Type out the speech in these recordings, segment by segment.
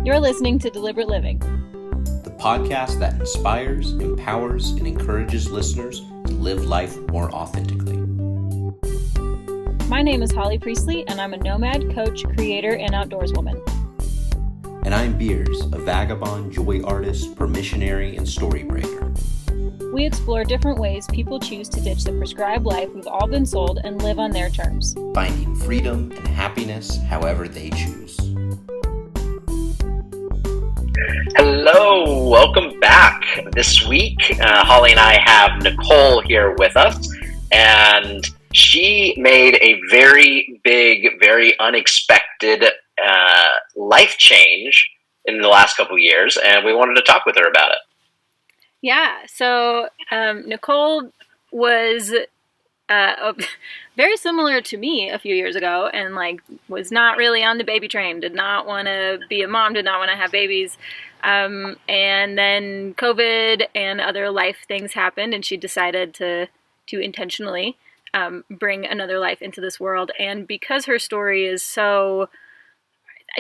You're listening to Deliberate Living, the podcast that inspires, empowers, and encourages listeners to live life more authentically. My name is Holly Priestley, and I'm a nomad, coach, creator, and outdoorswoman. And I'm Beers, a vagabond, joy artist, permissionary, and story breaker. We explore different ways people choose to ditch the prescribed life we've all been sold and live on their terms, Finding freedom and happiness however they choose. Hello, welcome back. This week, Holly and I have Nicole here with us, and she made a very big, very unexpected life change in the last couple of years, and we wanted to talk with her about it. Yeah, so Nicole was very similar to me a few years ago, and was not really on the baby train, did not want to be a mom, did not want to have babies. And then COVID and other life things happened, and she decided to intentionally bring another life into this world. And because her story is so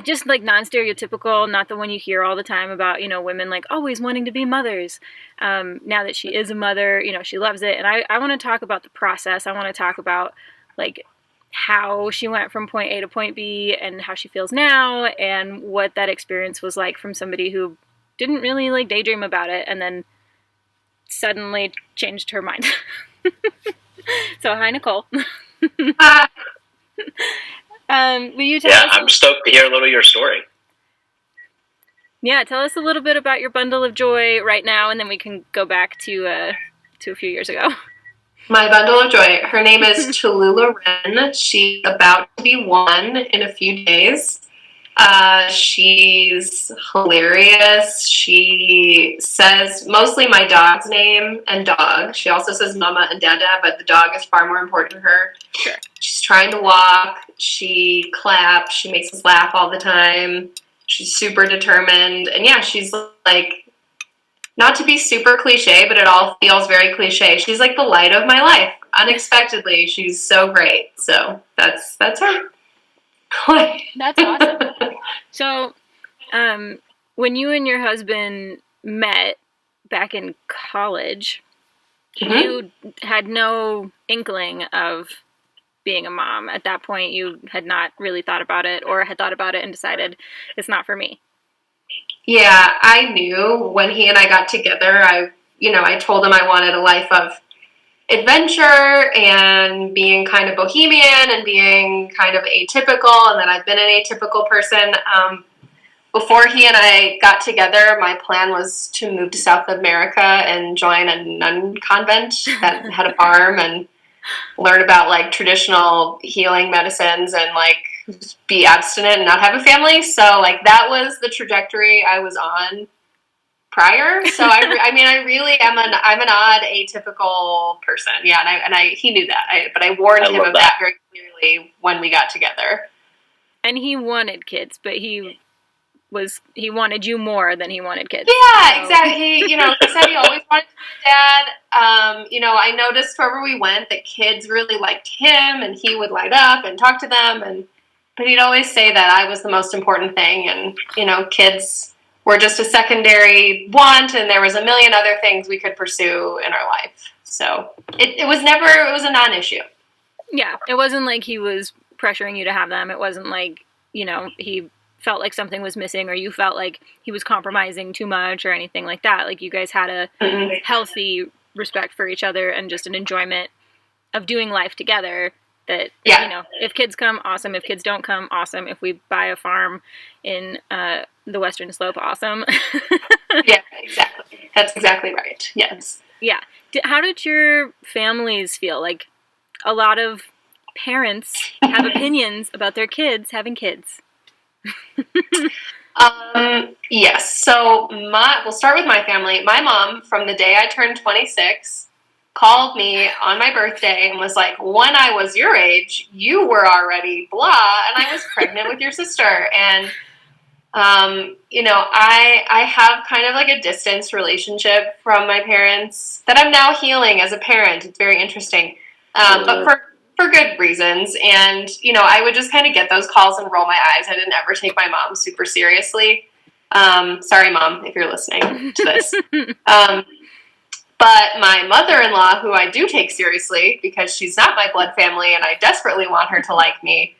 just non-stereotypical, not the one you hear all the time about, women always wanting to be mothers. Now that she is a mother, she loves it. And I want to talk about the process. I want to talk about how she went from point A to point B and how she feels now and what that experience was like from somebody who didn't really daydream about it and then suddenly changed her mind. So hi, Nicole. Hi. Will you tell us? I'm stoked to hear a little of your story. Yeah, tell us a little bit about your bundle of joy right now, and then we can go back to a few years ago. My bundle of joy. Her name is Talulah Wren. She's about to be 1 in a few days. She's hilarious. She says mostly my dog's name and dog. She also says mama and dada, but the dog is far more important to her. Sure. She's trying to walk. She claps. She makes us laugh all the time. She's super determined. And yeah, she's not to be super cliche, but it all feels very cliche. She's the light of my life. Unexpectedly, she's so great. So that's her. That's awesome. So, when you and your husband met back in college, you had no inkling of being a mom. At that point, you had not really thought about it, or had thought about it and decided it's not for me. Yeah, I knew when he and I got together. I told him I wanted a life of adventure and being kind of bohemian and being kind of atypical, and that I've been an atypical person. Before he and I got together, my plan was to move to South America and join a nun convent that had a farm and learn about traditional healing medicines and be abstinent and not have a family. So that was the trajectory I was on prior. So I really am I'm an odd, atypical person. Yeah, and he knew that. But I warned him of that very clearly when we got together. And he wanted kids, but he wanted you more than he wanted kids. Yeah, so. Exactly. He said he always wanted to be a dad. I noticed wherever we went that kids really liked him, and he would light up and talk to them, but he'd always say that I was the most important thing, and kids were just a secondary want, and there was a million other things we could pursue in our life. So it was a non-issue. Yeah, it wasn't like he was pressuring you to have them. It wasn't like, he felt like something was missing, or you felt like he was compromising too much or anything like that. You guys had a healthy respect for each other and just an enjoyment of doing life together. That, if kids come, awesome. If kids don't come, awesome. If we buy a farm in the Western Slope, awesome. Yeah, exactly. That's exactly right. Yes. Yeah. How did your families feel? A lot of parents have opinions about their kids having kids. Yes. So we'll start with my family. My mom, from the day I turned 26, called me on my birthday and was like, when I was your age, you were already blah, and I was pregnant with your sister. And, I have kind of a distance relationship from my parents that I'm now healing as a parent. It's very interesting. But for good reasons. And, I would just kind of get those calls and roll my eyes. I didn't ever take my mom super seriously. Sorry, Mom, if you're listening to this. But my mother-in-law, who I do take seriously because she's not my blood family and I desperately want her to like me,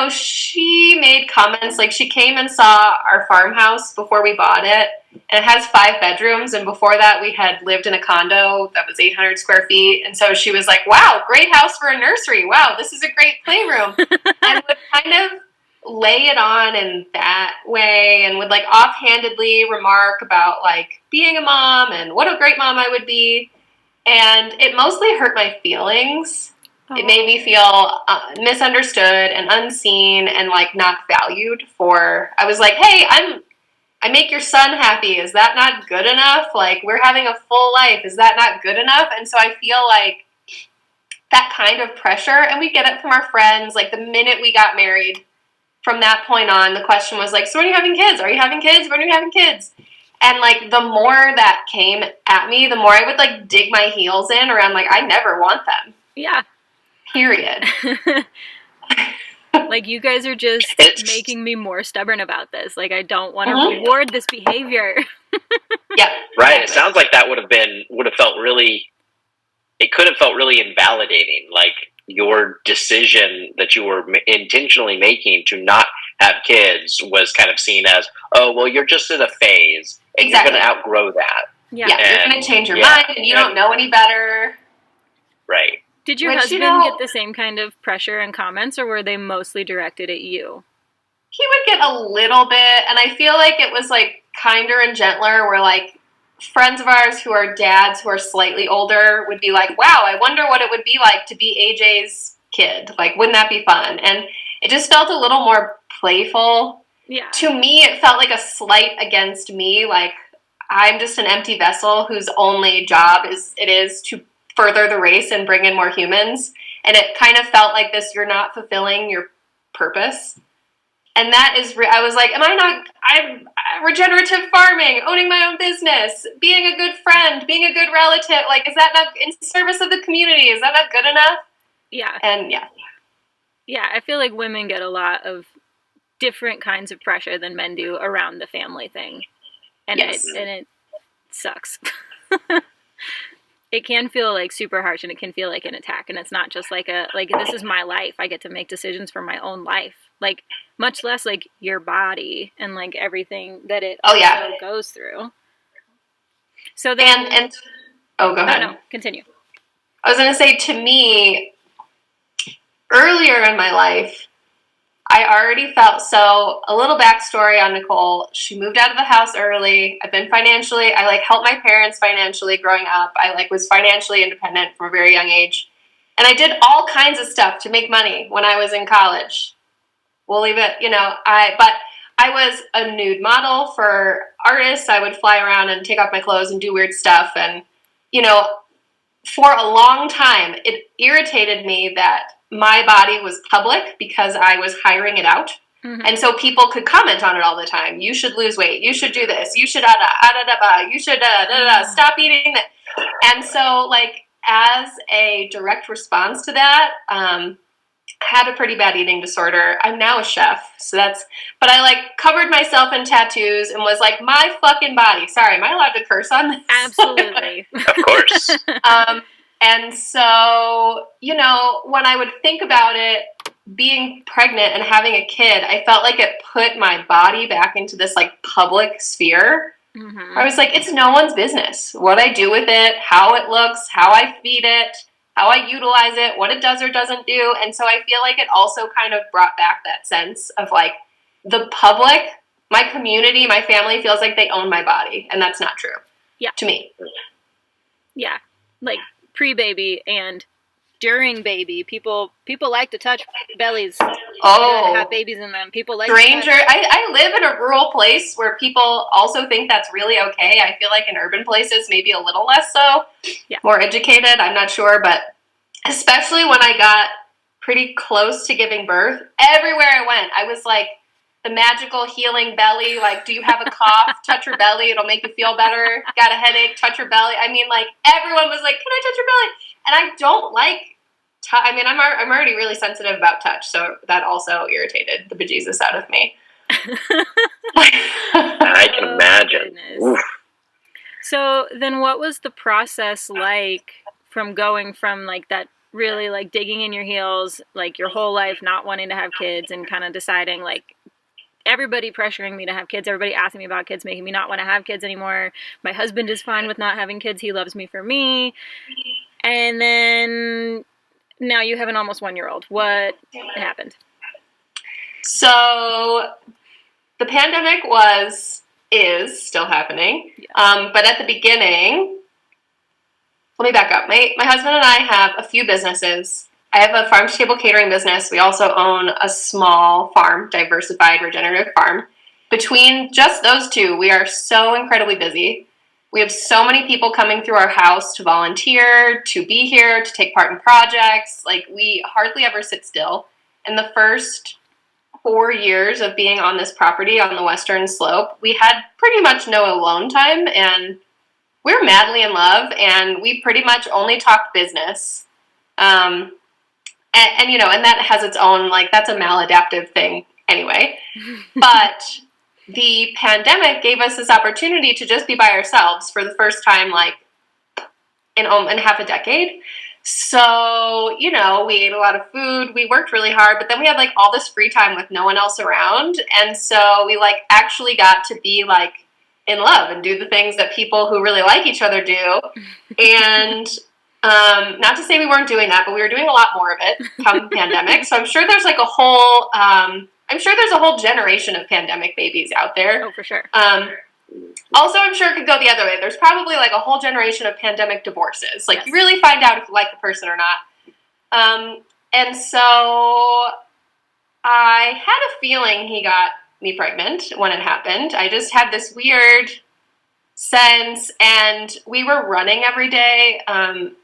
she made comments, like she came and saw our farmhouse before we bought it, and it has 5 bedrooms, and before that we had lived in a condo that was 800 square feet, and so she was like, wow, great house for a nursery, wow, this is a great playroom, and would kind of lay it on in that way, and would like offhandedly remark about like being a mom and what a great mom I would be, and it mostly hurt my feelings. It made me feel misunderstood and unseen and like not valued for. I was like, hey, I make your son happy. Is that not good enough? Like, we're having a full life. Is that not good enough? And so I feel like that kind of pressure, and we get it from our friends. Like the minute we got married, from that point on, the question was like, so when are you having kids? Are you having kids? When are you having kids? And like the more that came at me, the more I would like dig my heels in around like, I never want them. Yeah. Period. Like, you guys are just making me more stubborn about this. Like, I don't want to reward this behavior. Yeah. Right. It sounds like that would have felt really, it could have felt really invalidating. Like your decision that you were intentionally making to not have kids was kind of seen as, oh, well, you're just in a phase and you're going to outgrow that. Yeah. You're going to change your mind and you don't know any better. Right. Did your husband get the same kind of pressure and comments, or were they mostly directed at you? He would get a little bit, and I feel like it was like kinder and gentler, where like friends of ours who are dads who are slightly older would be like, wow, I wonder what it would be like to be AJ's kid. Like, wouldn't that be fun? And it just felt a little more playful. Yeah. To me, it felt like a slight against me. Like, I'm just an empty vessel whose only job is to further the race and bring in more humans. And it kind of felt like this, you're not fulfilling your purpose. And that is, I was like, I'm regenerative farming, owning my own business, being a good friend, being a good relative. Like, is that not in service of the community? Is that not good enough? Yeah. And yeah. Yeah, I feel like women get a lot of different kinds of pressure than men do around the family thing. And it sucks. It can feel like super harsh, and it can feel like an attack, and it's not just like this is my life. I get to make also for my own life. Like, much less like your body and like everything that it also goes through. So then go ahead. No, continue. I was going to say, to me, earlier in my life, I already felt, so a little backstory on Nicole. She moved out of the house early. I've been I helped my parents financially growing up. I was financially independent from a very young age. And I did all kinds of stuff to make money when I was in college. We'll leave it, but I was a nude model for artists. I would fly around and take off my clothes and do weird stuff. And, for a long time, it irritated me that my body was public because I was hiring it out. Mm-hmm. And so people could comment on it all the time. You should lose weight. You should do this. You should you should stop eating that. And so, as a direct response to that, had a pretty bad eating disorder. I'm now a chef, but I covered myself in tattoos and was like, my fucking body. Sorry, am I allowed to curse on this? Absolutely. Of course. And so, when I would think about it, being pregnant and having a kid, I felt like it put my body back into this public sphere. Mm-hmm. I was like, it's no one's business what I do with it, how it looks, how I feed it, how I utilize it, what it does or doesn't do. And so I feel like it also kind of brought back that sense of the public, my community, my family feels like they own my body. And that's not true. Yeah. To me. Yeah. Pre-baby and during baby, people like to touch bellies. Oh, have babies in them. People like stranger. I live in a rural place where people also think that's really okay. I feel like in urban places, maybe a little less so. Yeah. More educated. I'm not sure, but especially when I got pretty close to giving birth, everywhere I went, I was like the magical healing belly. Do you have a cough? Touch your belly. It'll make you feel better. Got a headache? Touch your belly. I mean, everyone was like, can I touch your belly? And I don't like I'm already really sensitive about touch, so that also irritated the bejesus out of me. I can imagine. Oof. So then what was the process like from going from like that really like digging in your heels, like your whole life not wanting to have kids and kind of deciding like everybody pressuring me to have kids, everybody asking me about kids, making me not want to have kids anymore. My husband is fine with not having kids. He loves me for me. And then now you have an almost 1-year-old. What happened? So the pandemic is still happening. Yeah. But at the beginning, let me back up. My husband and I have a few businesses. I have a farm to table catering business. We also own a small farm, diversified regenerative farm. Between just those two, we are so incredibly busy. We have so many people coming through our house to volunteer, to be here, to take part in projects. Like, we hardly ever sit still. In the first 4 years of being on this property on the western slope, we had pretty much no alone time, and we're madly in love, and we pretty much only talked business. And you know, and that has its own, like, that's a maladaptive thing anyway. But the pandemic gave us this opportunity to just be by ourselves for the first time, like, in half a decade. So, you know, we ate a lot of food, we worked really hard, but then we had like all this free time with no one else around. And so we like actually got to be like in love and do the things that people who really like each other do. And not to say we weren't doing that, but we were doing a lot more of it come the pandemic. So I'm sure there's like a whole, I'm sure there's a whole generation of pandemic babies out there. Oh, for sure. Also, I'm sure it could go the other way. There's probably like a whole generation of pandemic divorces. Like, yes. You really find out if you like the person or not. And so I had a feeling he got me pregnant when it happened. I just had this weird sense, and we were running every day.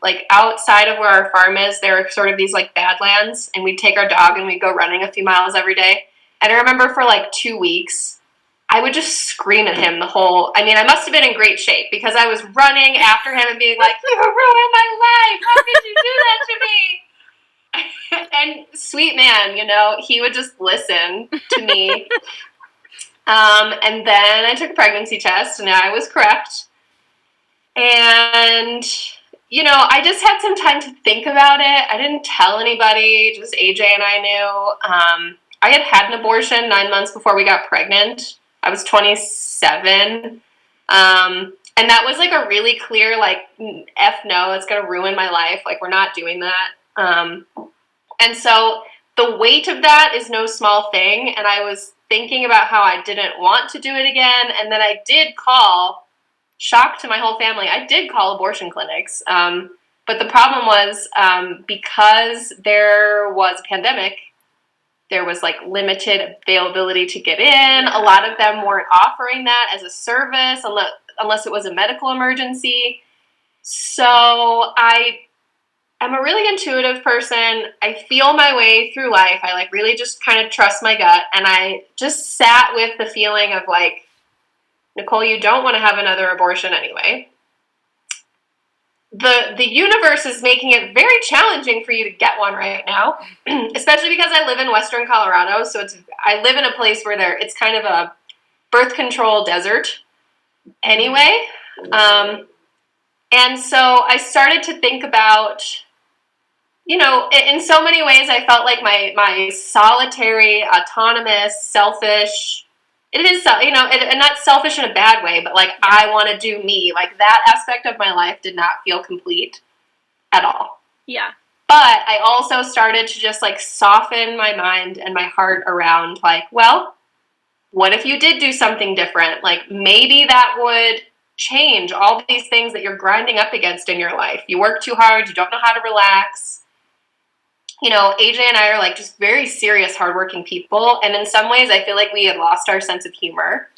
Like, outside of where our farm is, there are sort of these like badlands, and we'd take our dog and we'd go running a few miles every day. And I remember for like 2 weeks, I would just scream at him I must have been in great shape because I was running after him and being like, "You ruined my life. How could you do that to me?" And sweet man, you know, he would just listen to me. And then I took a pregnancy test and I was correct. And, you know, I just had some time to think about it. I didn't tell anybody, just AJ and I knew. I had an abortion 9 months before we got pregnant. I was 27. And that was like a really clear, like, F no, it's going to ruin my life. Like, we're not doing that. And so the weight of that is no small thing. And I was thinking about how I didn't want to do it again. And then I did call, shock to my whole family, I did call abortion clinics. But the problem was because there was a pandemic, there was like limited availability to get in. A lot of them weren't offering that as a service unless it was a medical emergency. So I'm a really intuitive person. I feel my way through life. I like really just kind of trust my gut. And I just sat with the feeling of like, Nicole, you don't want to have another abortion anyway. The universe is making it very challenging for you to get one right now, especially because I live in Western Colorado. So I live in a place where it's kind of a birth control desert anyway. And so I started to think about, you know, in so many ways I felt like my solitary, autonomous, selfish, it is, you know, and not selfish in a bad way, but like, I want to do me. Like, that aspect of my life did not feel complete at all. Yeah. But I also started to just like soften my mind and my heart around like, well, what if you did do something different? Like, maybe that would change all these things that you're grinding up against in your life. You work too hard. You don't know how to relax. You know, AJ and I are like just very serious, hardworking people. And in some ways, I feel like we had lost our sense of humor,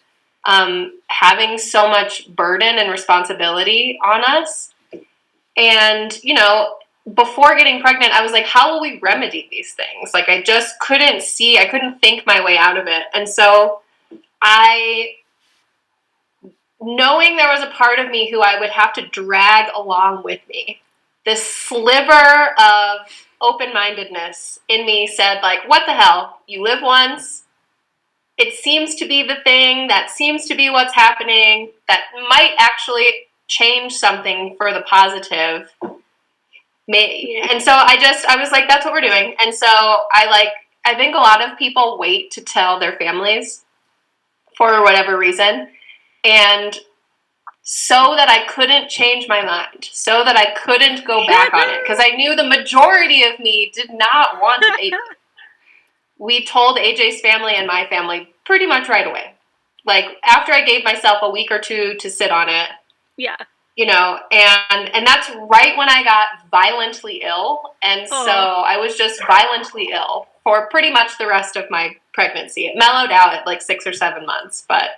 having so much burden and responsibility on us. And, you know, before getting pregnant, I was like, how will we remedy these things? Like, I just couldn't think my way out of it. And so knowing there was a part of me who I would have to drag along with me, this sliver of open-mindedness in me said, like, what the hell? You live once. it seems to be the thing, that seems to be what's happening, that might actually change something for the positive. And so I was like, that's what we're doing. And so I think a lot of people wait to tell their families for whatever reason. And so that I couldn't change my mind, so that I couldn't go back on it, because I knew the majority of me did not want a baby. We told AJ's family and my family pretty much right away. Like, after I gave myself a week or two to sit on it. Yeah. You know, and that's right when I got violently ill. And so I was just violently ill for pretty much the rest of my pregnancy. It mellowed out at like 6 or 7 months, but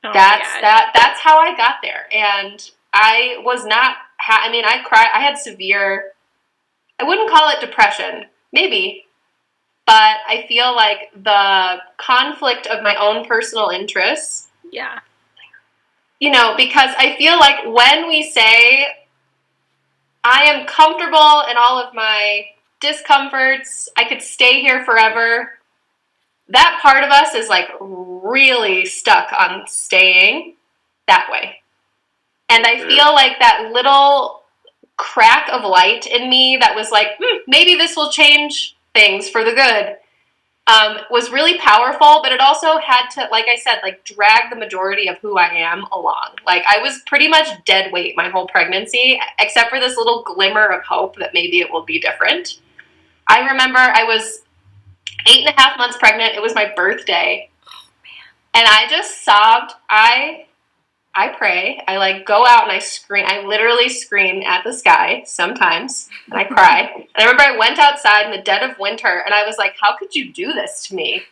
that's how I got there. And I was not, I cried. I had severe, I wouldn't call it depression, maybe, but I feel like the conflict of my own personal interests. Yeah. You know, because I feel like when we say, I am comfortable in all of my discomforts, I could stay here forever, that part of us is like really stuck on staying that way. And I feel like that little crack of light in me that was like, maybe this will change things for the good, was really powerful, but it also had to, like I said, like drag the majority of who I am along. Like, I was pretty much dead weight my whole pregnancy, except for this little glimmer of hope that maybe it will be different. I remember I was 8.5 months pregnant. It was my birthday. Oh, man. And I just sobbed. I pray. I like go out and I scream. I literally scream at the sky sometimes, and I cry. And I remember I went outside in the dead of winter, and I was like, how could you do this to me?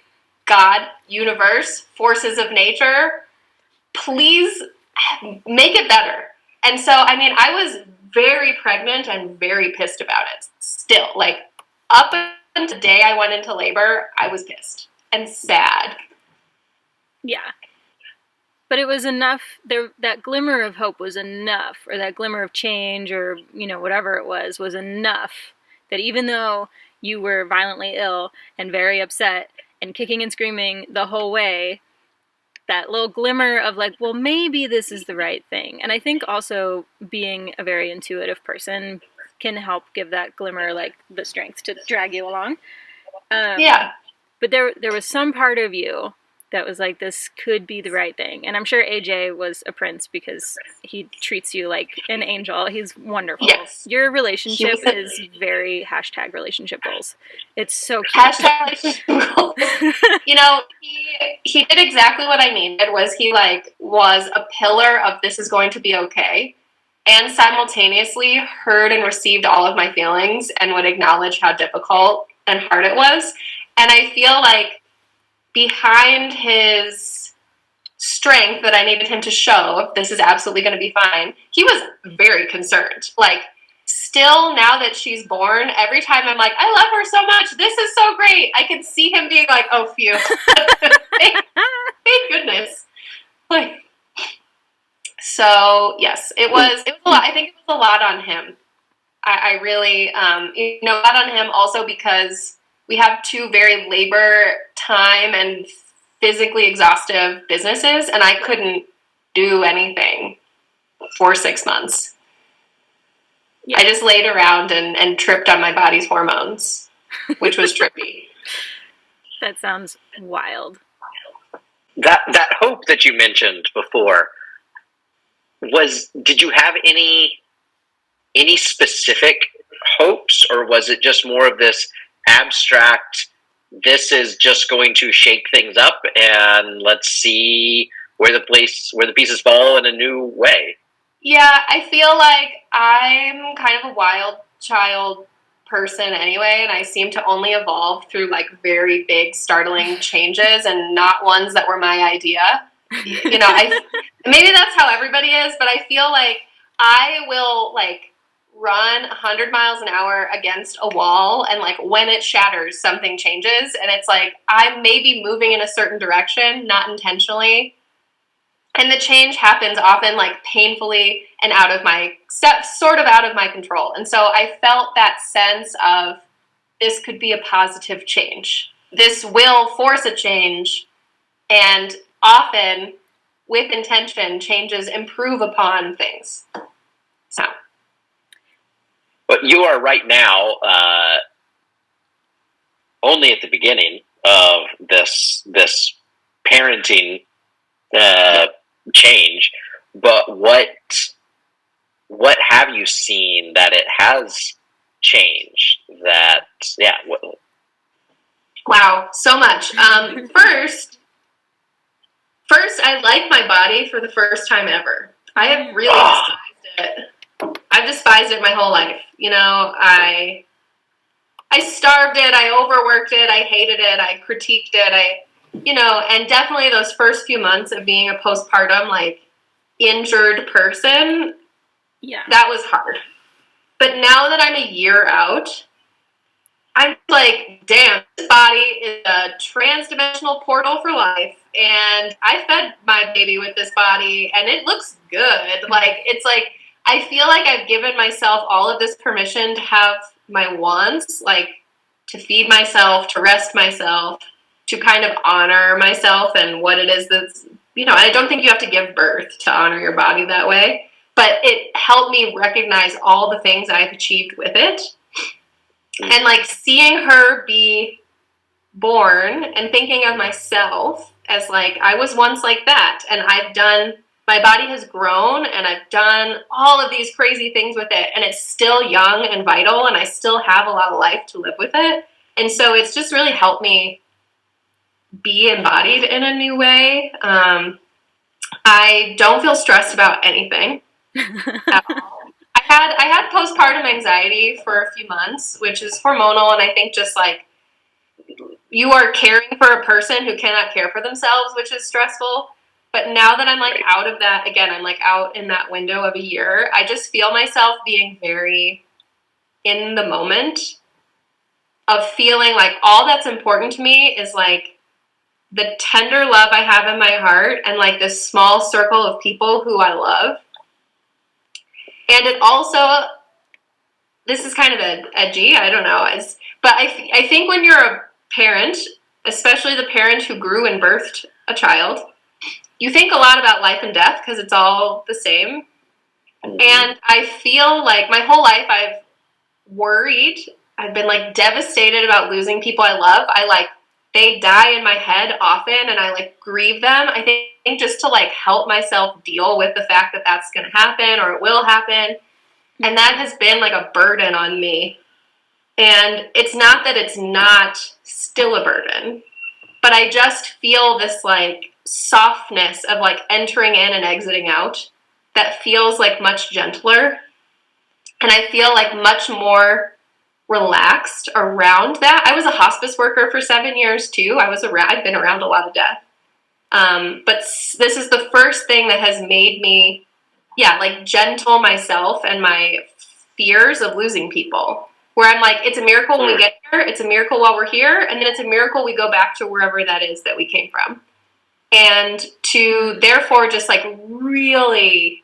God, universe, forces of nature, please make it better. And so, I mean, I was very pregnant and very pissed about it still. Like, up until the day I went into labor, I was pissed and sad. Yeah. But it was enough, that glimmer of hope was enough, or that glimmer of change, or, you know, whatever it was enough that even though you were violently ill and very upset and kicking and screaming the whole way, that little glimmer of like, well, maybe this is the right thing. And I think also being a very intuitive person can help give that glimmer, like, the strength to drag you along. Yeah. But there was some part of you that was like, this could be the right thing. And I'm sure AJ was a prince because he treats you like an angel. He's wonderful. Yes. Your relationship is very #relationship goals. It's so cute. #relationship goals. You know, he did exactly what I needed. He like was a pillar of this is going to be okay, and simultaneously heard and received all of my feelings and would acknowledge how difficult and hard it was. And I feel like behind his strength that I needed him to show, this is absolutely going to be fine, he was very concerned. Like, still, now that she's born, every time I'm like, I love her so much, this is so great, I can see him being like, oh, phew. thank goodness. Like, so, yes, it was a lot. I think it was a lot on him. I really, a lot on him also because we have 2 very labor time and physically exhaustive businesses, and I couldn't do anything for 6 months. Yeah. I just laid around and tripped on my body's hormones, which was trippy. That sounds wild. That hope that you mentioned before, did you have any specific hopes, or was it just more of this abstract, this is just going to shake things up and let's see where the pieces fall in a new way? Yeah, I feel like I'm kind of a wild child person anyway, and I seem to only evolve through like very big, startling changes and not ones that were my idea. You know, maybe that's how everybody is, but I feel like I will like run 100 miles an hour against a wall, and like when it shatters, something changes, and it's like I may be moving in a certain direction, not intentionally, and the change happens often like painfully and out of my sort of out of my control. And so I felt that sense of this could be a positive change. this will force a change, and often with intention, changes improve upon things. So, but you are right now only at the beginning of this parenting change. But what have you seen that it has changed? That wow, so much. First, I like my body for the first time ever. I have really despised it. I've despised it my whole life. You know, I starved it, I overworked it, I hated it, I critiqued it, and definitely those first few months of being a postpartum, like, injured person, that was hard. But now that I'm a year out, I'm like, damn, this body is a transdimensional portal for life, and I fed my baby with this body, and it looks good. Like, it's like, I feel like I've given myself all of this permission to have my wants, like, to feed myself, to rest myself, to kind of honor myself and what it is that's, I don't think you have to give birth to honor your body that way, but it helped me recognize all the things I've achieved with it. And, like, seeing her be born and thinking of myself as, like, I was once like that, and my body has grown, and I've done all of these crazy things with it, and it's still young and vital, and I still have a lot of life to live with it. And so it's just really helped me be embodied in a new way. I don't feel stressed about anything at all. I had postpartum anxiety for a few months, which is hormonal, and I think just like you are caring for a person who cannot care for themselves, which is stressful. But now that I'm like out of that, again, I'm like out in that window of a year, I just feel myself being very in the moment of feeling like all that's important to me is like the tender love I have in my heart and like this small circle of people who I love. And it also, this is kind of edgy, I don't know, but I think when you're a parent, especially the parent who grew and birthed a child, you think a lot about life and death because it's all the same. And I feel like my whole life I've worried, I've been like devastated about losing people I love. They die in my head often and I like grieve them. I think just to like help myself deal with the fact that that's going to happen or it will happen. And that has been like a burden on me. And it's not that it's not still a burden, but I just feel this like softness of like entering in and exiting out that feels like much gentler. And I feel like much more relaxed around that. I was a hospice worker for 7 years too. I've been around a lot of death. But this is the first thing that has made me, like gentle myself and my fears of losing people. Where I'm like, it's a miracle when we get here, it's a miracle while we're here, and then it's a miracle we go back to wherever that is that we came from. And to therefore just like really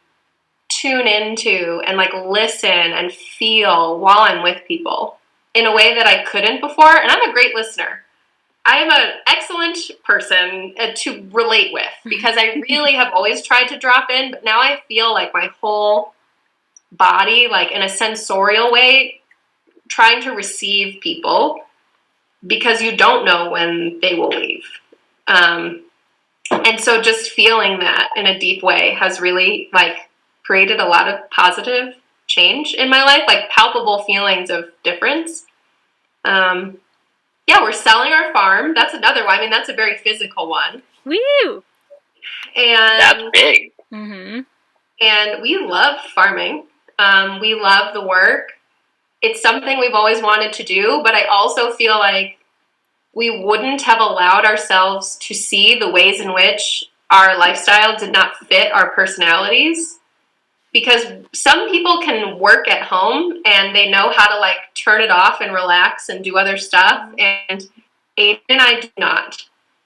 tune into and like listen and feel while I'm with people in a way that I couldn't before. And I'm a great listener. I am an excellent person to relate with because I really have always tried to drop in, but now I feel like my whole body, like in a sensorial way, trying to receive people because you don't know when they will leave. And so just feeling that in a deep way has really like created a lot of positive change in my life, like palpable feelings of difference. We're selling our farm. That's another one. I mean, that's a very physical one. Woo! And that's big. Mm-hmm. And we love farming. We love the work. It's something we've always wanted to do, but I also feel like we wouldn't have allowed ourselves to see the ways in which our lifestyle did not fit our personalities. Because some people can work at home and they know how to like turn it off and relax and do other stuff. And Aiden and I do not.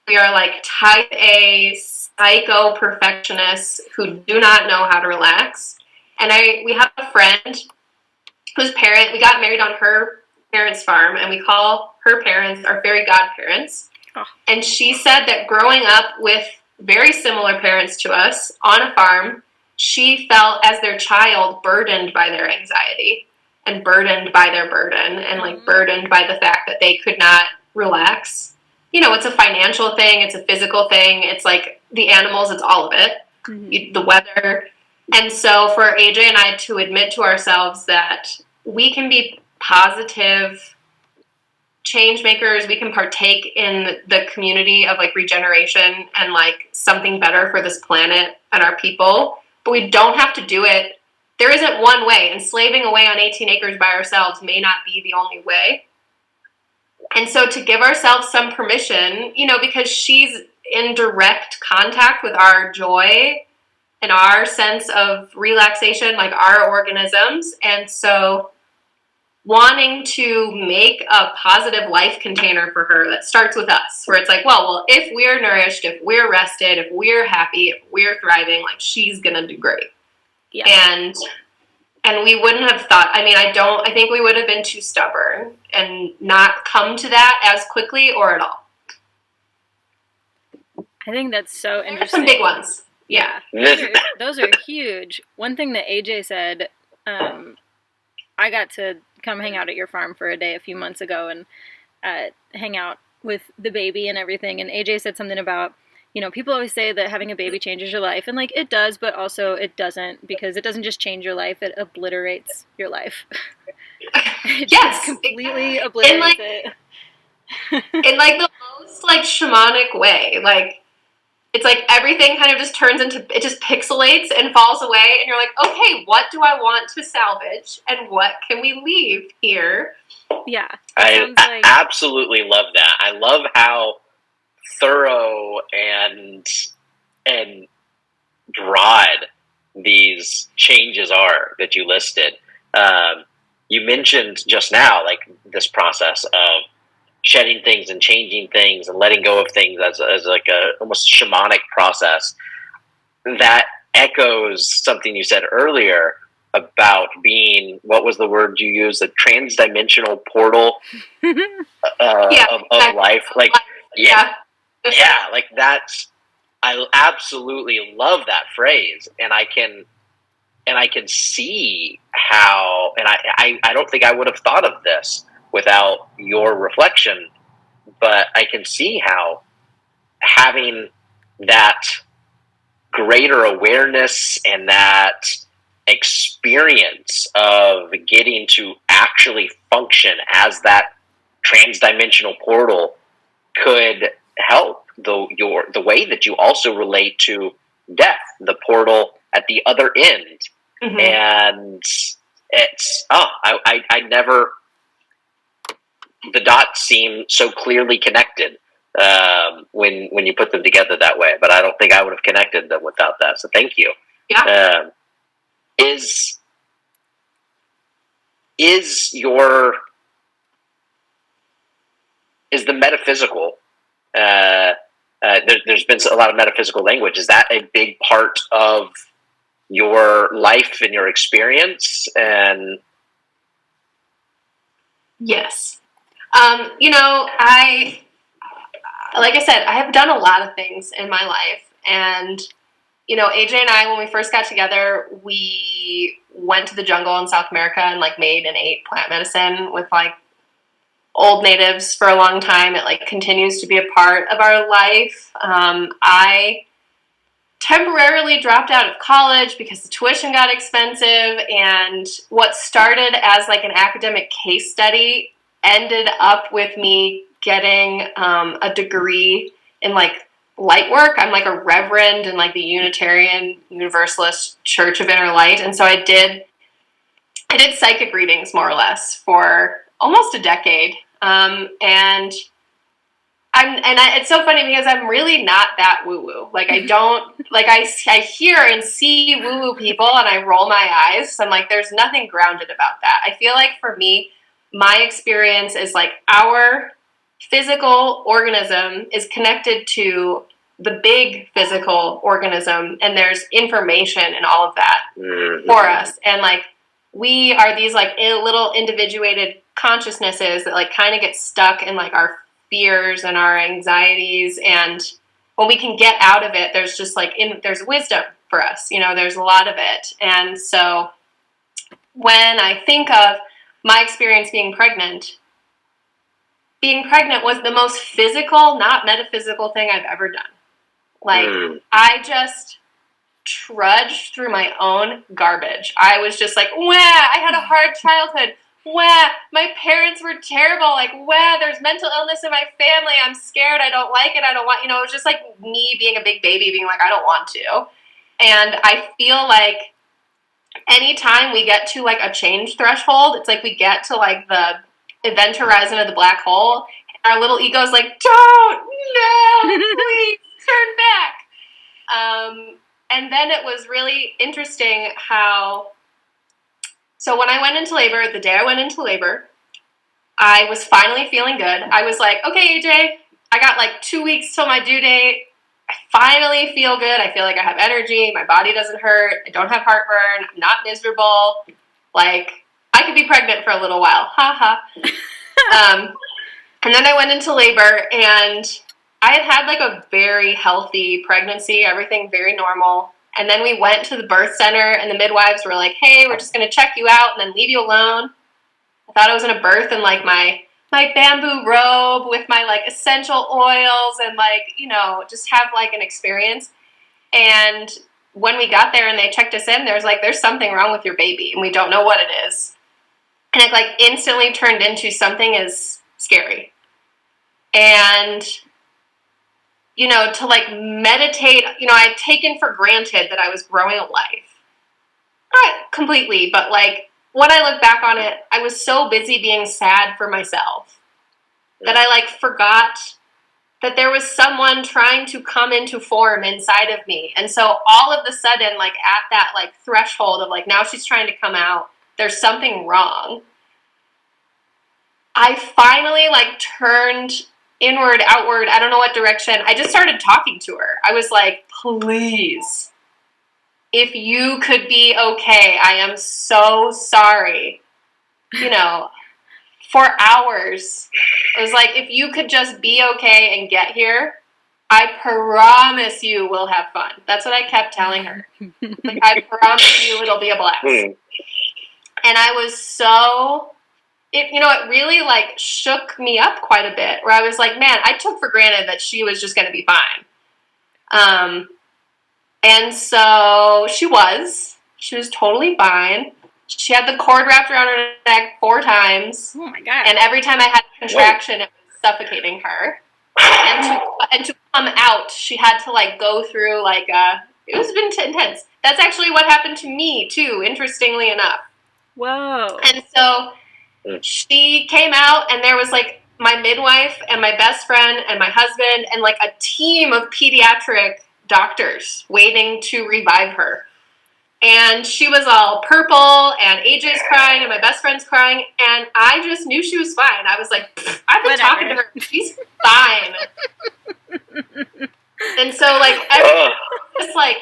We are like type A psycho perfectionists who do not know how to relax. And we have a friend whose parent, we got married on her parents' farm, and we call her parents our fairy godparents. Oh. And she said that growing up with very similar parents to us on a farm, she felt as their child burdened by their anxiety and burdened by their burden and like burdened by the fact that they could not relax. You know, it's a financial thing, it's a physical thing, it's like the animals, it's all of it, the weather. And so for AJ and I to admit to ourselves that we can be positive change makers, we can partake in the community of like regeneration and like something better for this planet and our people, but we don't have to do it. There isn't one way. Enslaving away on 18 acres by ourselves may not be the only way. And so to give ourselves some permission, you know, because she's in direct contact with our joy and our sense of relaxation, like our organisms. And so wanting to make a positive life container for her that starts with us, where it's like, well, if we're nourished, if we're rested, if we're happy, if we're thriving, like she's gonna do great. Yeah. And we wouldn't have thought, I think we would have been too stubborn and not come to that as quickly or at all. I think that's so interesting. Some big ones. Yeah. Those are huge. One thing that AJ said, I got to come hang out at your farm for a day a few months ago and hang out with the baby and everything. And AJ said something about, you know, people always say that having a baby changes your life. And, like, it does, but also it doesn't, because it doesn't just change your life. It obliterates your life. It yes. just completely obliterates it. In, like, the most, like, shamanic way. Like, it's like everything kind of just turns into, it just pixelates and falls away. And you're like, okay, what do I want to salvage? And what can we leave here? Yeah. I absolutely love that. I love how thorough and broad these changes are that you listed. You mentioned just now, like, this process of shedding things and changing things and letting go of things as like a almost shamanic process. That echoes something you said earlier about being, what was the word you used? A transdimensional portal of life. Like, yeah, like that's, I absolutely love that phrase. And I can see how, and I don't think I would have thought of this without your reflection, but I can see how having that greater awareness and that experience of getting to actually function as that transdimensional portal could help the way that you also relate to death, the portal at the other end. Mm-hmm. And it's, I never, the dots seem so clearly connected when you put them together that way, but I don't think I would have connected them without that. So thank you. Yeah. Is the metaphysical, there's been a lot of metaphysical language. Is that a big part of your life and your experience? And yes. Like I said, I have done a lot of things in my life. And, you know, AJ and I, when we first got together, we went to the jungle in South America and, like, made and ate plant medicine with, like, old natives for a long time. It, like, continues to be a part of our life. I temporarily dropped out of college because the tuition got expensive. And what started as, like, an academic case study ended up with me getting a degree in, like, light work. I'm, like, a reverend in, like, the Unitarian Universalist Church of Inner Light. And so I did psychic readings, more or less, for almost a decade. It's so funny because I'm really not that woo-woo. Like, I don't, like, I hear and see woo-woo people and I roll my eyes. So I'm like, there's nothing grounded about that. I feel like for me, my experience is like our physical organism is connected to the big physical organism, and there's information and all of that for us. And, like, we are these, like, little individuated consciousnesses that like kind of get stuck in like our fears and our anxieties, and when we can get out of it, there's just like there's wisdom for us, there's a lot of it. And so when I think of my experience being pregnant was the most physical, not metaphysical thing I've ever done. Like, I just trudged through my own garbage. I was just like, wah, I had a hard childhood. Wah, my parents were terrible. Like, wah, there's mental illness in my family. I'm scared. I don't like it. I don't want, it was just like me being a big baby being like, I don't want to. And I feel like anytime we get to like a change threshold, it's like we get to like the event horizon of the black hole, and our little ego's like, don't, no, please turn back. And then it was really interesting so when I went into labor, the day I went into labor, I was finally feeling good. I was like, okay, AJ, I got like 2 weeks till my due date. I finally feel good. I feel like I have energy. My body doesn't hurt. I don't have heartburn. I'm not miserable. Like, I could be pregnant for a little while. Ha ha. And then I went into labor, and I had like a very healthy pregnancy, everything very normal. And then we went to the birth center, and the midwives were like, hey, we're just going to check you out and then leave you alone. I thought I was going to birth in like my bamboo robe with my like essential oils and like, just have like an experience. And when we got there and they checked us in, there's something wrong with your baby and we don't know what it is. And it like instantly turned into something is scary. And to like meditate, I had taken for granted that I was growing a life. Not completely, but like when I look back on it, I was so busy being sad for myself that I like forgot that there was someone trying to come into form inside of me. And so all of a sudden, like at that like threshold of like, now she's trying to come out, there's something wrong. I finally like turned inward, outward, I don't know what direction. I just started talking to her. I was like, please, if you could be okay, I am so sorry. For hours. I was like, if you could just be okay and get here, I promise you we'll have fun. That's what I kept telling her. Like, I promise you it'll be a blast. And I was so... It really like shook me up quite a bit, where I was like, man, I took for granted that she was just going to be fine. And so she was totally fine. She had the cord wrapped around her neck 4 times. Oh my God. And every time I had a contraction, it was suffocating her. And to come out, she had to like go through like it was intense. That's actually what happened to me too, interestingly enough. Whoa. And so she came out, and there was like my midwife and my best friend and my husband and like a team of pediatric doctors waiting to revive her. And she was all purple, and AJ's crying, and my best friend's crying, and I just knew she was fine. I was like, I've been talking to her. She's fine. And so like everyone was like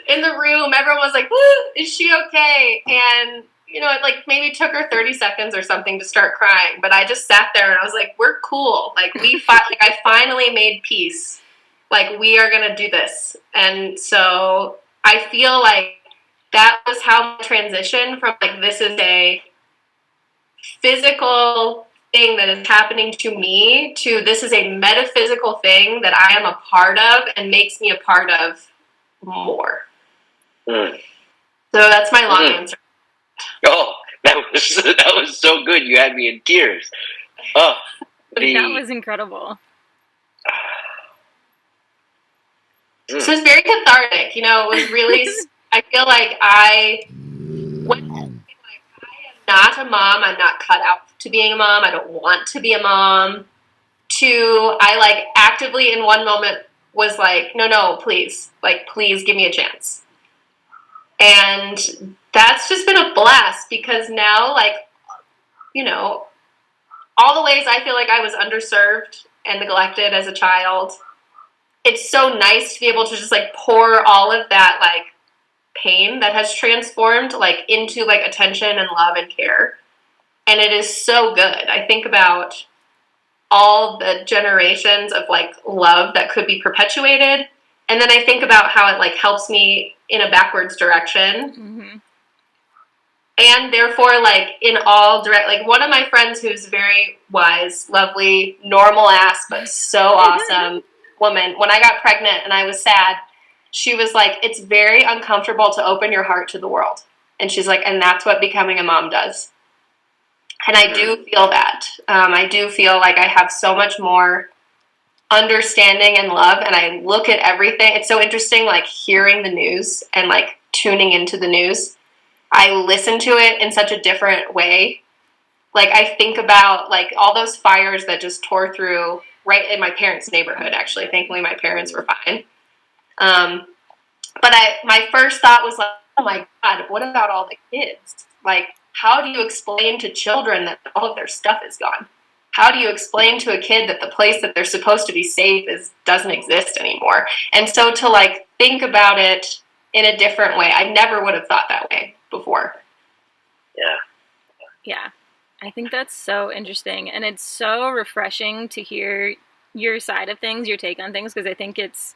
in the room, everyone was like, is she okay? And it like maybe took her 30 seconds or something to start crying, but I just sat there and I was like, we're cool. Like I finally made peace. Like, we are going to do this. And so I feel like that was how my transition from like, this is a physical thing that is happening to me to this is a metaphysical thing that I am a part of and makes me a part of more. So that's my long answer. Oh, that was so good. You had me in tears. Oh, that was incredible. So it's very cathartic. It was really. I feel like I am not a mom. I'm not cut out to being a mom. I don't want to be a mom. I like actively in one moment was like, no, please, like, please give me a chance. And that's just been a blast because now, like, all the ways I feel like I was underserved and neglected as a child, it's so nice to be able to just, like, pour all of that, like, pain that has transformed, like, into, like, attention and love and care. And it is so good. I think about all the generations of like love that could be perpetuated. And then I think about how it like helps me in a backwards direction. Mm-hmm. And therefore, like in all direct, like one of my friends who's very wise, lovely, normal ass, but so awesome woman, when I got pregnant and I was sad, she was like, it's very uncomfortable to open your heart to the world. And she's like, and that's what becoming a mom does. And I do feel that. I do feel like I have so much more understanding and love, and I look at everything. It's so interesting, like hearing the news and like tuning into the news. I listen to it in such a different way. Like I think about like all those fires that just tore through right in my parents' neighborhood, actually. Thankfully, my parents were fine. But my first thought was like, oh my God, what about all the kids? Like, how do you explain to children that all of their stuff is gone? How do you explain to a kid that the place that they're supposed to be safe doesn't exist anymore? And so to like think about it in a different way, I never would have thought that way before. Yeah. Yeah. I think that's so interesting. And it's so refreshing to hear your side of things, your take on things, because I think it's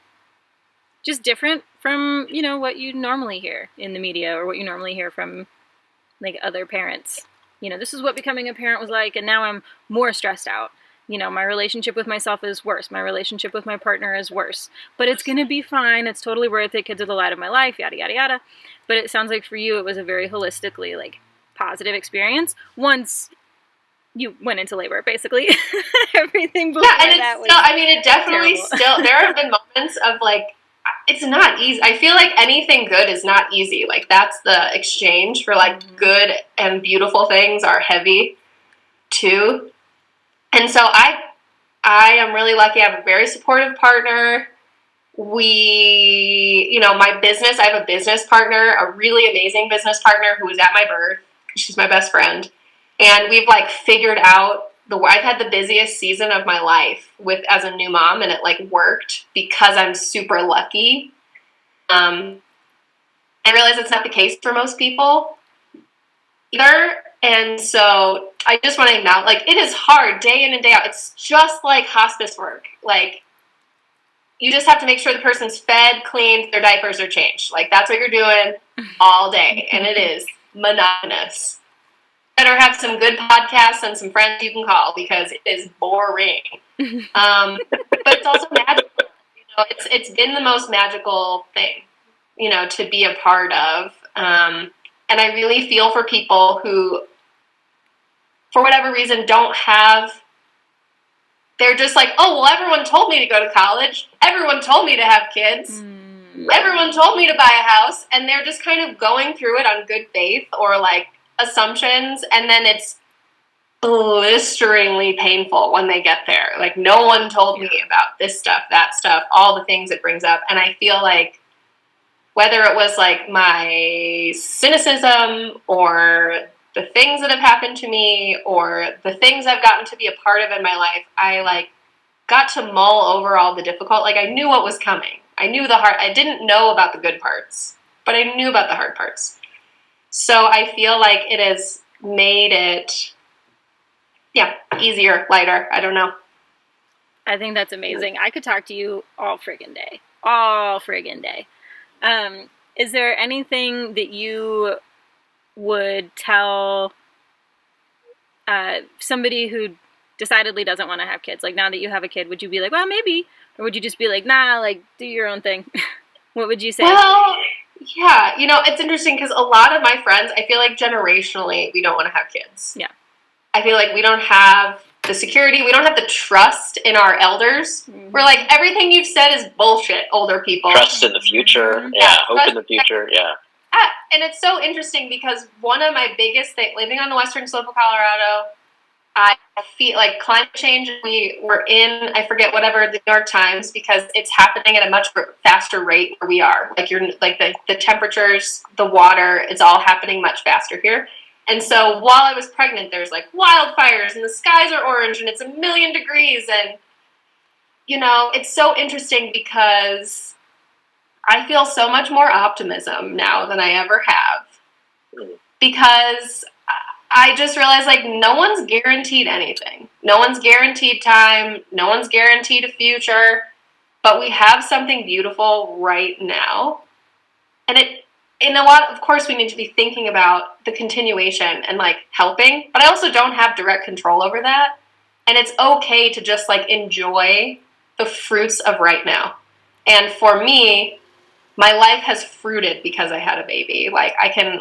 just different from, you know, what you normally hear in the media or what you normally hear from like other parents. You know, this is what becoming a parent was like, and now I'm more stressed out. You know, my relationship with myself is worse. My relationship with my partner is worse. But it's going to be fine. It's totally worth it. Kids are the light of my life, yada, yada, yada. But it sounds like for you, it was a very holistically, like, positive experience once you went into labor, basically. Everything before that was I mean, it definitely terrible. still, there have been moments of, like, it's not easy. I feel like anything good is not easy. Like, that's the exchange for, like, good and beautiful things are heavy, too. And so I am really lucky. I have a very supportive partner. You know, my business, I have a business partner, a really amazing business partner who was at my birth. She's my best friend. And we've, like, figured out I've had the busiest season of my life as a new mom, and it, like, worked because I'm super lucky. I realize it's not the case for most people either. And so I just want to acknowledge, like, it is hard day in and day out. It's just like hospice work. Like, you just have to make sure the person's fed, cleaned, their diapers are changed. Like, that's what you're doing all day. And it is monotonous. Better have some good podcasts and some friends you can call because it is boring. But it's also magical. You know, it's been the most magical thing, you know, to be a part of. And I really feel for people who, for whatever reason, they're just like, oh, well, everyone told me to go to college. Everyone told me to have kids. Everyone told me to buy a house. And they're just kind of going through it on good faith or, like, assumptions. And then it's blisteringly painful when they get there. Like, no one told me about this stuff, that stuff, all the things it brings up. And I feel like whether it was, like, my cynicism or the things that have happened to me or the things I've gotten to be a part of in my life, I, like, got to mull over all the difficult. Like, I knew what was coming. I knew I didn't know about the good parts, but I knew about the hard parts. So I feel like it has made it, easier, lighter. I don't know. I think that's amazing. I could talk to you all friggin' day. All friggin' day. Is there anything that you would tell somebody who decidedly doesn't want to have kids? Like, now that you have a kid, would you be like, well, maybe? Or would you just be like, nah, like, do your own thing? What would you say? Well, yeah, you know, it's interesting because a lot of my friends, I feel like generationally, we don't want to have kids. Yeah. I feel like we don't have the security, we don't have the trust in our elders. Mm-hmm. We're like, everything you've said is bullshit, older people. Trust in the future. Yeah, hope in the future. Yeah. And it's so interesting because one of my biggest things, living on the western slope of Colorado, I feel like climate change, we were in, I forget, whatever, the New York Times, because it's happening at a much faster rate where we are. Like, you're like the temperatures, the water, it's all happening much faster here. And so while I was pregnant, there's like wildfires and the skies are orange and it's 1,000,000 degrees. And, you know, it's so interesting because I feel so much more optimism now than I ever have. Because I just realized, like, no one's guaranteed anything. No one's guaranteed time. No one's guaranteed a future. But we have something beautiful right now. And in a lot, of course, we need to be thinking about the continuation and, like, helping. But I also don't have direct control over that. And it's okay to just, like, enjoy the fruits of right now. And for me, my life has fruited because I had a baby. Like, I can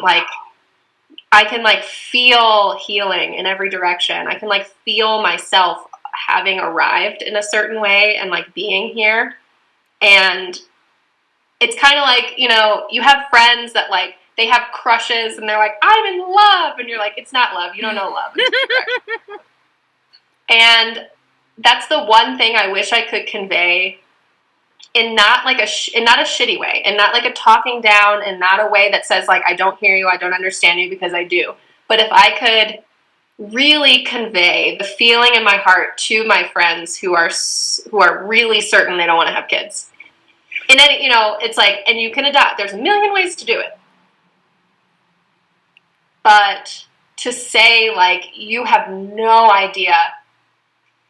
feel healing in every direction. I can like feel myself having arrived in a certain way and like being here. And it's kind of like, you know, you have friends that like, they have crushes and they're like, I'm in love. And you're like, it's not love. You don't know love. And that's the one thing I wish I could convey in not like in not a shitty way, and not like a talking down, and not a way that says like, I don't hear you, I don't understand you, because I do. But if I could really convey the feeling in my heart to my friends who are really certain they don't want to have kids, and then, you know, it's like, and you can adopt. There's a million ways to do it, but to say like, you have no idea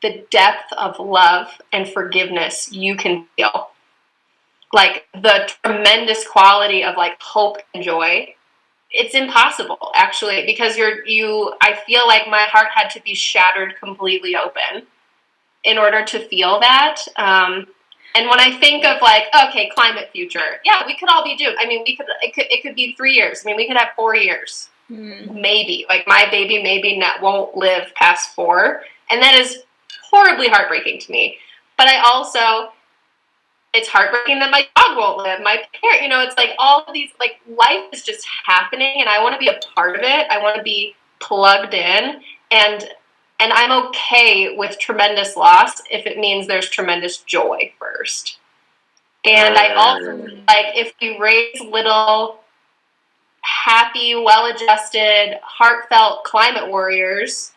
the depth of love and forgiveness you can feel. Like the tremendous quality of like hope and joy. It's impossible actually, because I feel like my heart had to be shattered completely open in order to feel that. And when I think of like, okay, climate future, yeah, we could all be doomed. I mean, it could be 3 years. I mean, we could have 4 years, maybe. Like my baby maybe won't live past 4, and that is horribly heartbreaking to me. But I also, it's heartbreaking that my dog won't live. My parent, you know, it's like all of these, like life is just happening, and I want to be a part of it. I want to be plugged in, and I'm okay with tremendous loss if it means there's tremendous joy first. And I also, like, if we raise little happy, well-adjusted, heartfelt climate warriors,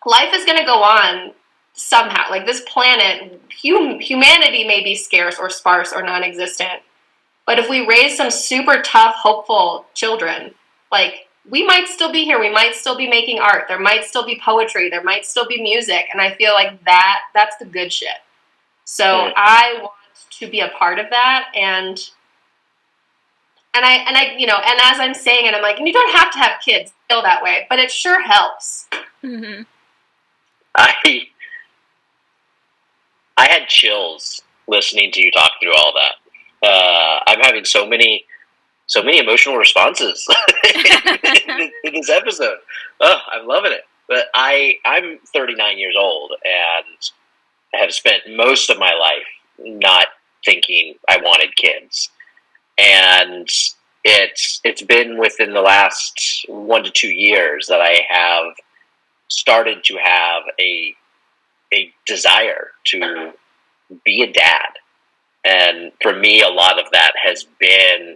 life is going to go on somehow. Like this planet, humanity may be scarce or sparse or non-existent, but if we raise some super tough, hopeful children, like we might still be here. We might still be making art. There might still be poetry. There might still be music. And I feel like that's the good shit. So I want to be a part of that. And I, you know, and as I'm saying it, I'm like, you don't have to have kids feel that way, but it sure helps. Mm-hmm. I had chills listening to you talk through all that. I'm having so many emotional responses in this episode. Oh, I'm loving it. But I'm 39 years old and have spent most of my life not thinking I wanted kids. And it's been within the last 1 to 2 years that I have started to have a desire to be a dad. And for me, a lot of that has been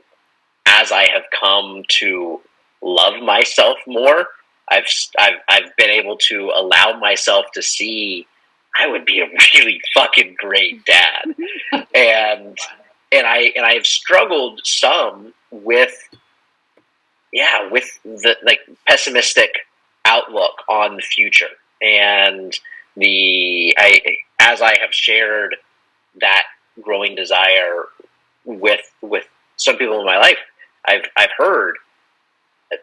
as I have come to love myself more. I've been able to allow myself to see I would be a really fucking great dad. and I have struggled some with the like pessimistic outlook on the future. And as I have shared that growing desire with some people in my life, I've heard that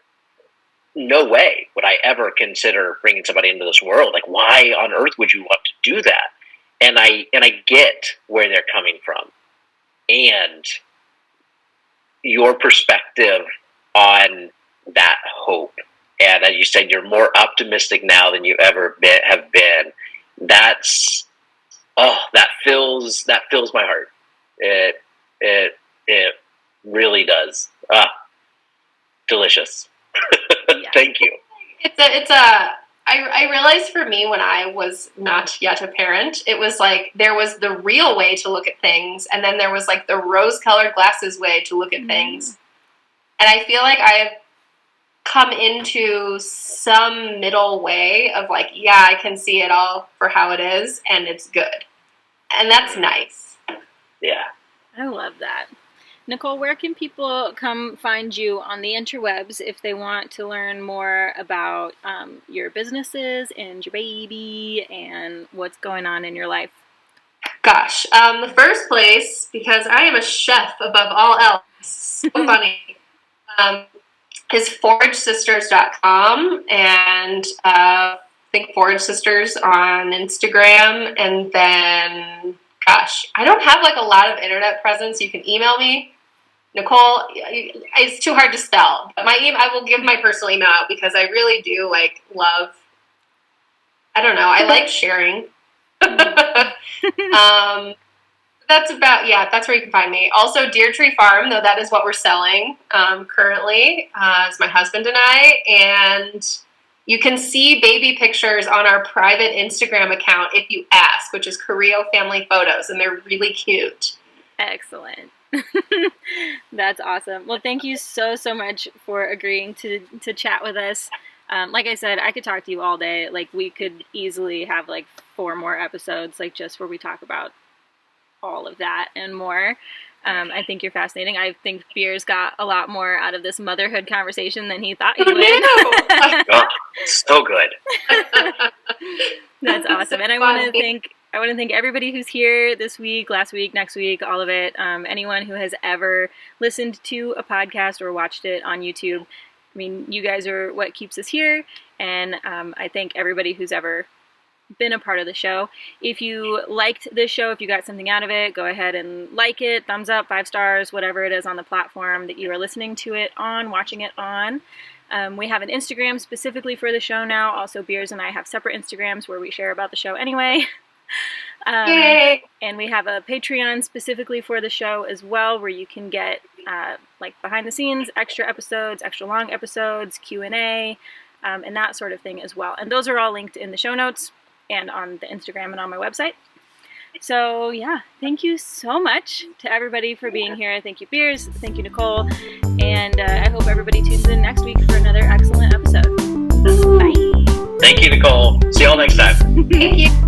no way would I ever consider bringing somebody into this world. Like, why on earth would you want to do that? And I get where they're coming from, and your perspective on that hope. And as you said, you're more optimistic now than you ever have been. That fills my heart. It really does. Delicious. Yeah. Thank you. I realized for me when I was not yet a parent, it was like there was the real way to look at things, and then there was like the rose-colored glasses way to look at things. And I feel like I've come into some middle way of like, yeah, I can see it all for how it is, and it's good. And that's nice. Yeah. I love that. Nicole, where can people come find you on the interwebs if they want to learn more about your businesses and your baby and what's going on in your life? Gosh, the first place, because I am a chef above all else, so funny, is foragesisters.com, and I think Forage Sisters on Instagram, and then, gosh, I don't have like a lot of internet presence. You can email me. Nicole, it's too hard to spell, but I will give my personal email out because I really do love, I don't know, I like sharing. That's where you can find me. Also, Deer Tree Farm, though that is what we're selling currently, is my husband and I, and you can see baby pictures on our private Instagram account if you ask, which is Carrillo Family Photos, and they're really cute. Excellent. That's awesome. Well, thank you so much for agreeing to chat with us. Like I said, I could talk to you all day. Like, we could easily have 4 more episodes, just where we talk about all of that and more. I think you're fascinating. I think Beers got a lot more out of this motherhood conversation than he thought he would. Oh, so good. That's awesome. And I want to thank everybody who's here this week, last week, next week, all of it. Anyone who has ever listened to a podcast or watched it on YouTube. I mean, you guys are what keeps us here. And I thank everybody who's ever been a part of the show. If you liked this show, if you got something out of it, go ahead and like it, thumbs up, 5 stars, whatever it is on the platform that you are listening to it on, watching it on. We have an Instagram specifically for the show now. Also, Beers and I have separate Instagrams where we share about the show anyway. Yay! And we have a Patreon specifically for the show as well, where you can get behind the scenes, extra episodes, extra long episodes, Q&A, and that sort of thing as well. And those are all linked in the show notes and on the Instagram and on my website. So yeah, thank you so much to everybody for being here. Thank you, Beers. Thank you, Nicole. And I hope everybody tunes in next week for another excellent episode. Bye. Thank you, Nicole. See you all next time. Thank you.